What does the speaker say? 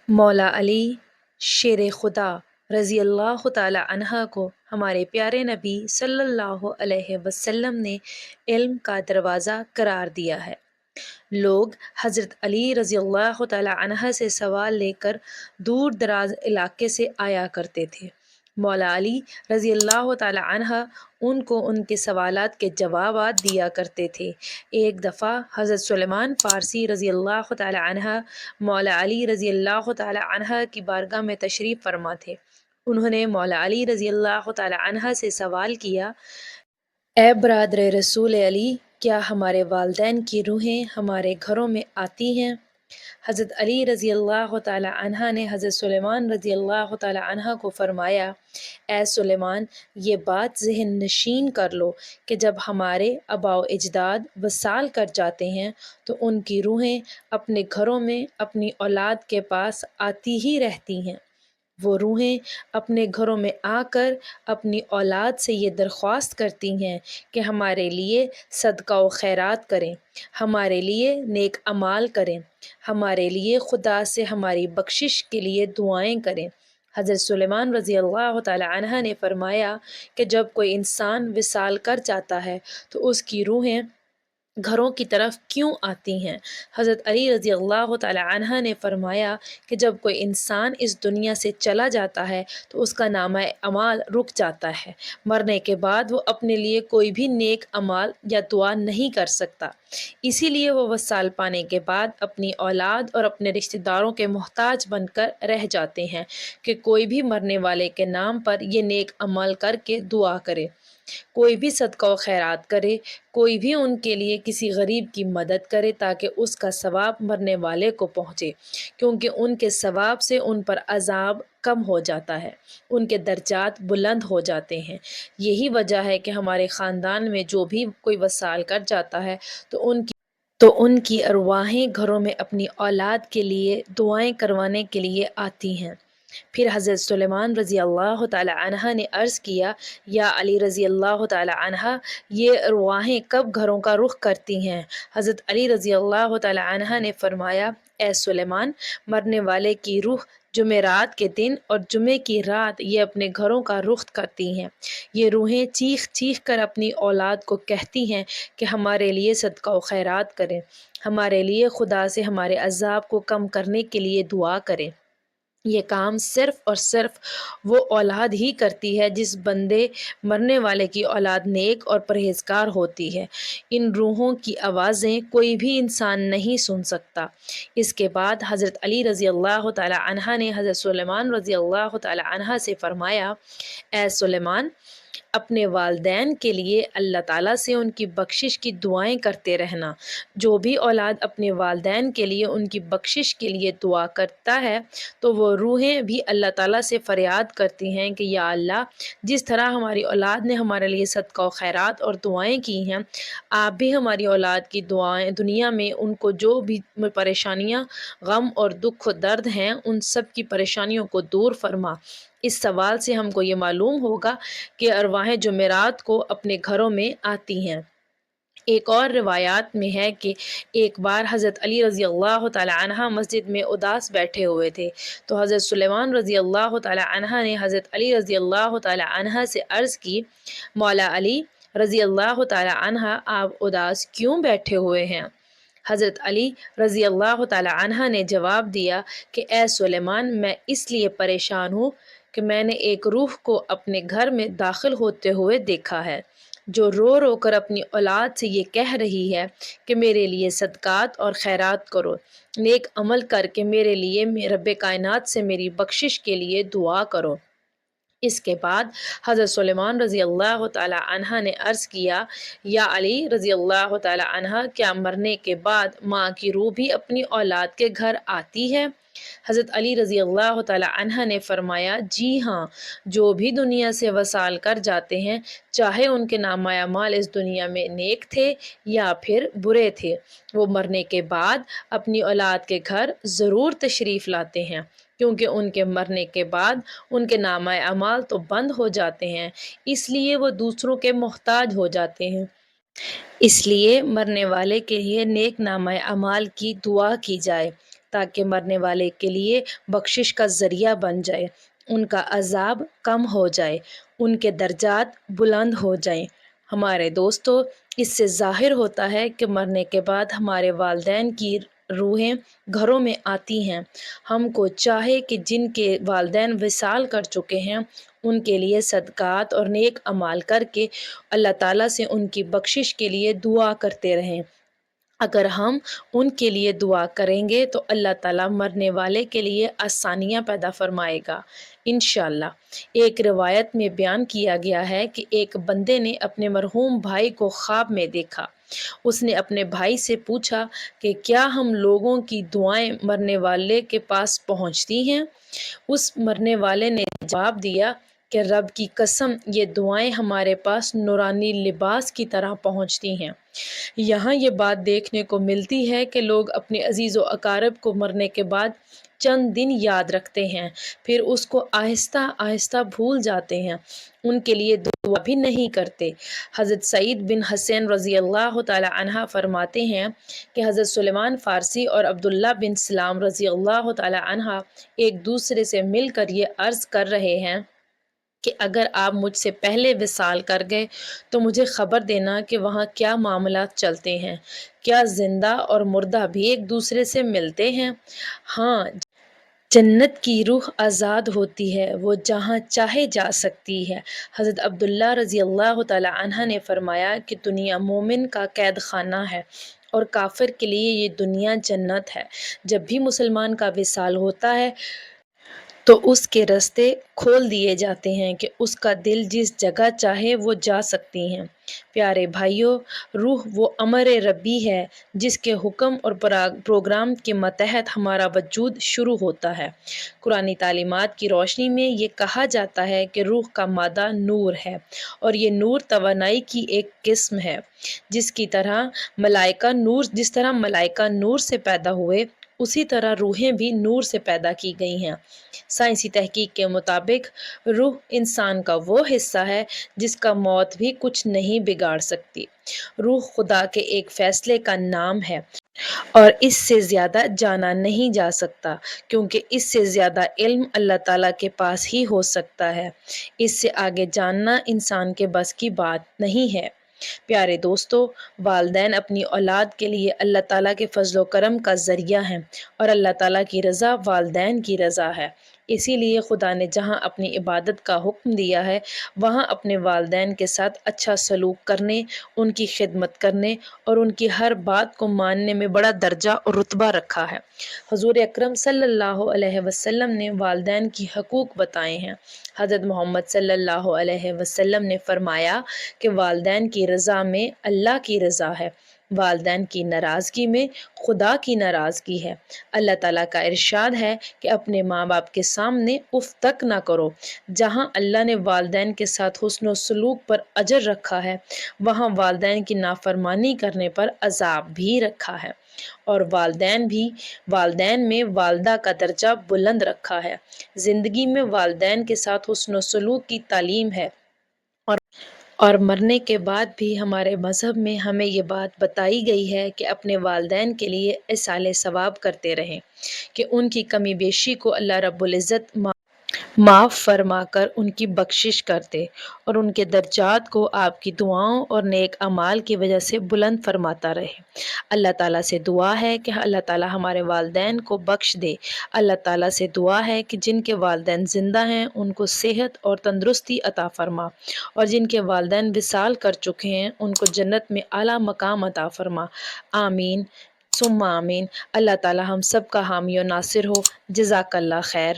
مولا علی شیر خدا رضی اللہ تعالی عنہ کو ہمارے پیارے نبی صلی اللہ علیہ وسلم نے علم کا دروازہ قرار دیا ہے۔ لوگ حضرت علی رضی اللہ تعالی عنہ سے سوال لے کر دور دراز علاقے سے آیا کرتے تھے۔ مولا علی رضی اللہ تعالی عنہ ان کو ان کے سوالات کے جوابات دیا کرتے تھے۔ ایک دفعہ حضرت سلیمان فارسی رضی اللہ تعالی عنہ مولا علی رضی اللہ تعالی عنہ کی بارگاہ میں تشریف فرما تھے۔ انہوں نے مولا علی رضی اللہ تعالی عنہ سے سوال کیا، اے برادر رسول علی، کیا ہمارے والدین کی روحیں ہمارے گھروں میں آتی ہیں؟ حضرت علی رضی اللہ تعالی عنہ نے حضرت سلیمان رضی اللہ تعالی عنہ کو فرمایا، اے سلیمان، یہ بات ذہن نشین کر لو کہ جب ہمارے آباء و اجداد وصال کر جاتے ہیں تو ان کی روحیں اپنے گھروں میں اپنی اولاد کے پاس آتی ہی رہتی ہیں۔ وہ روحیں اپنے گھروں میں آ کر اپنی اولاد سے یہ درخواست کرتی ہیں کہ ہمارے لیے صدقہ و خیرات کریں، ہمارے لیے نیک اعمال کریں، ہمارے لیے خدا سے ہماری بخشش کے لیے دعائیں کریں۔ حضرت سلیمان رضی اللہ تعالی عنہ نے فرمایا کہ جب کوئی انسان وصال کر جاتا ہے تو اس کی روحیں گھروں کی طرف کیوں آتی ہیں؟ حضرت علی رضی اللہ تعالی عنہ نے فرمایا کہ جب کوئی انسان اس دنیا سے چلا جاتا ہے تو اس کا نامہ اعمال رک جاتا ہے۔ مرنے کے بعد وہ اپنے لیے کوئی بھی نیک اعمال یا دعا نہیں کر سکتا، اسی لیے وہ وصال پانے کے بعد اپنی اولاد اور اپنے رشتہ داروں کے محتاج بن کر رہ جاتے ہیں کہ کوئی بھی مرنے والے کے نام پر یہ نیک عمل کر کے دعا کرے، کوئی بھی صدقہ و خیرات کرے، کوئی بھی ان کے لیے کسی غریب کی مدد کرے تاکہ اس کا ثواب مرنے والے کو پہنچے، کیونکہ ان کے ثواب سے ان پر عذاب کم ہو جاتا ہے، ان کے درجات بلند ہو جاتے ہیں۔ یہی وجہ ہے کہ ہمارے خاندان میں جو بھی کوئی وصال کر جاتا ہے تو ان کی ارواحیں گھروں میں اپنی اولاد کے لیے دعائیں کروانے کے لیے آتی ہیں۔ پھر حضرت سلیمان رضی اللہ تعالی عنہ نے عرض کیا، یا علی رضی اللہ تعالی عنہ، یہ ارواحیں کب گھروں کا رخ کرتی ہیں؟ حضرت علی رضی اللہ تعالی عنہ نے فرمایا، اے سلیمان، مرنے والے کی روح جمعرات کے دن اور جمعے کی رات یہ اپنے گھروں کا رخ کرتی ہیں۔ یہ روحیں چیخ چیخ کر اپنی اولاد کو کہتی ہیں کہ ہمارے لیے صدقہ و خیرات کریں، ہمارے لیے خدا سے ہمارے عذاب کو کم کرنے کے لیے دعا کریں۔ یہ کام صرف اور صرف وہ اولاد ہی کرتی ہے جس بندے مرنے والے کی اولاد نیک اور پرہیزگار ہوتی ہے۔ ان روحوں کی آوازیں کوئی بھی انسان نہیں سن سکتا۔ اس کے بعد حضرت علی رضی اللہ تعالی عنہ نے حضرت سلیمان رضی اللہ تعالی عنہ سے فرمایا، اے سلیمان، اپنے والدین کے لیے اللہ تعالیٰ سے ان کی بخشش کی دعائیں کرتے رہنا۔ جو بھی اولاد اپنے والدین کے لیے ان کی بخشش کے لیے دعا کرتا ہے تو وہ روحیں بھی اللہ تعالیٰ سے فریاد کرتی ہیں کہ یا اللہ، جس طرح ہماری اولاد نے ہمارے لیے صدقہ و خیرات اور دعائیں کی ہیں، آپ بھی ہماری اولاد کی دعائیں دنیا میں ان کو جو بھی پریشانیاں، غم اور دکھ و درد ہیں، ان سب کی پریشانیوں کو دور فرما۔ اس سوال سے ہم کو یہ معلوم ہوگا کہ ارواحیں جمعرات کو اپنے گھروں میں آتی ہیں۔ ایک اور روایات میں ہے کہ ایک بار حضرت علی رضی اللہ تعالی عنہ مسجد میں اداس بیٹھے ہوئے تھے تو حضرت سلیمان رضی اللہ تعالی عنہ نے حضرت علی رضی اللہ تعالی عنہ سے عرض کی، مولا علی رضی اللہ تعالی عنہ، آپ اداس کیوں بیٹھے ہوئے ہیں؟ حضرت علی رضی اللہ تعالی عنہ نے جواب دیا کہ اے سلیمان، میں اس لیے پریشان ہوں کہ میں نے ایک روح کو اپنے گھر میں داخل ہوتے ہوئے دیکھا ہے جو رو رو کر اپنی اولاد سے یہ کہہ رہی ہے کہ میرے لیے صدقات اور خیرات کرو، نیک عمل کر کے میرے لیے رب کائنات سے میری بخشش کے لیے دعا کرو۔ اس کے بعد حضرت سلیمان رضی اللہ تعالی عنہ نے عرض کیا، یا علی رضی اللہ تعالی عنہ، کیا مرنے کے بعد ماں کی روح بھی اپنی اولاد کے گھر آتی ہے؟ حضرت علی رضی اللہ تعالی عنہ نے فرمایا، جی ہاں، جو بھی دنیا سے وصال کر جاتے ہیں، چاہے ان کے نامہ اعمال اس دنیا میں نیک تھے یا پھر برے تھے، وہ مرنے کے بعد اپنی اولاد کے گھر ضرور تشریف لاتے ہیں، کیونکہ ان کے مرنے کے بعد ان کے نامہ اعمال تو بند ہو جاتے ہیں، اس لیے وہ دوسروں کے محتاج ہو جاتے ہیں۔ اس لیے مرنے والے کے لیے نیک نامہ اعمال کی دعا کی جائے تاکہ مرنے والے کے لیے بخشش کا ذریعہ بن جائے، ان کا عذاب کم ہو جائے، ان کے درجات بلند ہو جائیں۔ ہمارے دوستو، اس سے ظاہر ہوتا ہے کہ مرنے کے بعد ہمارے والدین کی روحیں گھروں میں آتی ہیں۔ ہم کو چاہے کہ جن کے والدین وصال کر چکے ہیں ان کے لیے صدقات اور نیک اعمال کر کے اللہ تعالیٰ سے ان کی بخشش کے لیے دعا کرتے رہیں۔ اگر ہم ان کے لیے دعا کریں گے تو اللہ تعالیٰ مرنے والے کے لیے آسانیاں پیدا فرمائے گا انشاءاللہ۔ ایک روایت میں بیان کیا گیا ہے کہ ایک بندے نے اپنے مرحوم بھائی کو خواب میں دیکھا۔ اس نے اپنے بھائی سے پوچھا کہ کیا ہم لوگوں کی دعائیں مرنے والے کے پاس پہنچتی ہیں؟ اس مرنے والے نے جواب دیا کہ رب کی قسم، یہ دعائیں ہمارے پاس نورانی لباس کی طرح پہنچتی ہیں۔ یہاں یہ بات دیکھنے کو ملتی ہے کہ لوگ اپنے عزیز و اقارب کو مرنے کے بعد چند دن یاد رکھتے ہیں، پھر اس کو آہستہ آہستہ بھول جاتے ہیں، ان کے لیے دعا بھی نہیں کرتے۔ حضرت سعید بن حسین رضی اللہ تعالی عنہ فرماتے ہیں کہ حضرت سلیمان فارسی اور عبداللہ بن سلام رضی اللہ تعالی عنہ ایک دوسرے سے مل کر یہ عرض کر رہے ہیں کہ اگر آپ مجھ سے پہلے وصال کر گئے تو مجھے خبر دینا کہ وہاں کیا معاملات چلتے ہیں، کیا زندہ اور مردہ بھی ایک دوسرے سے ملتے ہیں؟ ہاں، جنت کی روح آزاد ہوتی ہے، وہ جہاں چاہے جا سکتی ہے۔ حضرت عبداللہ رضی اللہ تعالی عنہ نے فرمایا کہ دنیا مومن کا قید خانہ ہے اور کافر کے لیے یہ دنیا جنت ہے۔ جب بھی مسلمان کا وصال ہوتا ہے تو اس کے راستے کھول دیے جاتے ہیں کہ اس کا دل جس جگہ چاہے وہ جا سکتی ہیں۔ پیارے بھائیوں، روح وہ امر ربی ہے جس کے حکم اور پروگرام کے ماتحت ہمارا وجود شروع ہوتا ہے۔ قرآنی تعلیمات کی روشنی میں یہ کہا جاتا ہے کہ روح کا مادہ نور ہے اور یہ نور توانائی کی ایک قسم ہے۔ جس طرح ملائکہ نور سے پیدا ہوئے، اسی طرح روحیں بھی نور سے پیدا کی گئی ہیں۔ سائنسی تحقیق کے مطابق روح انسان کا وہ حصہ ہے جس کا موت بھی کچھ نہیں بگاڑ سکتی۔ روح خدا کے ایک فیصلے کا نام ہے اور اس سے زیادہ جانا نہیں جا سکتا، کیونکہ اس سے زیادہ علم اللہ تعالیٰ کے پاس ہی ہو سکتا ہے۔ اس سے آگے جاننا انسان کے بس کی بات نہیں ہے۔ پیارے دوستو، والدین اپنی اولاد کے لیے اللہ تعالیٰ کے فضل و کرم کا ذریعہ ہیں اور اللہ تعالیٰ کی رضا والدین کی رضا ہے۔ اسی لیے خدا نے جہاں اپنی عبادت کا حکم دیا ہے وہاں اپنے والدین کے ساتھ اچھا سلوک کرنے، ان کی خدمت کرنے اور ان کی ہر بات کو ماننے میں بڑا درجہ اور رتبہ رکھا ہے۔ حضور اکرم صلی اللہ علیہ وسلم نے والدین کی حقوق بتائے ہیں۔ حضرت محمد صلی اللہ علیہ وسلم نے فرمایا کہ والدین کی رضا میں اللہ کی رضا ہے، والدین کی ناراضگی میں خدا کی ناراضگی ہے۔ اللہ تعالیٰ کا ارشاد ہے کہ اپنے ماں باپ کے سامنے اف تک نہ کرو۔ جہاں اللہ نے والدین کے ساتھ حسن و سلوک پر اجر رکھا ہے، وہاں والدین کی نافرمانی کرنے پر عذاب بھی رکھا ہے، اور والدین میں والدہ کا درجہ بلند رکھا ہے۔ زندگی میں والدین کے ساتھ حسن و سلوک کی تعلیم ہے، اور مرنے کے بعد بھی ہمارے مذہب میں ہمیں یہ بات بتائی گئی ہے کہ اپنے والدین کے لیے ایصال ثواب کرتے رہیں کہ ان کی کمی بیشی کو اللہ رب العزت معاف فرما کر ان کی بخشش کرتے اور ان کے درجات کو آپ کی دعاؤں اور نیک اعمال کی وجہ سے بلند فرماتا رہے۔ اللہ تعالیٰ سے دعا ہے کہ اللہ تعالیٰ ہمارے والدین کو بخش دے۔ اللہ تعالیٰ سے دعا ہے کہ جن کے والدین زندہ ہیں ان کو صحت اور تندرستی عطا فرما، اور جن کے والدین وصال کر چکے ہیں ان کو جنت میں اعلیٰ مقام عطا فرما۔ آمین ثم آمین۔ اللہ تعالیٰ ہم سب کا حامی و ناصر ہو۔ جزاک اللہ خیر۔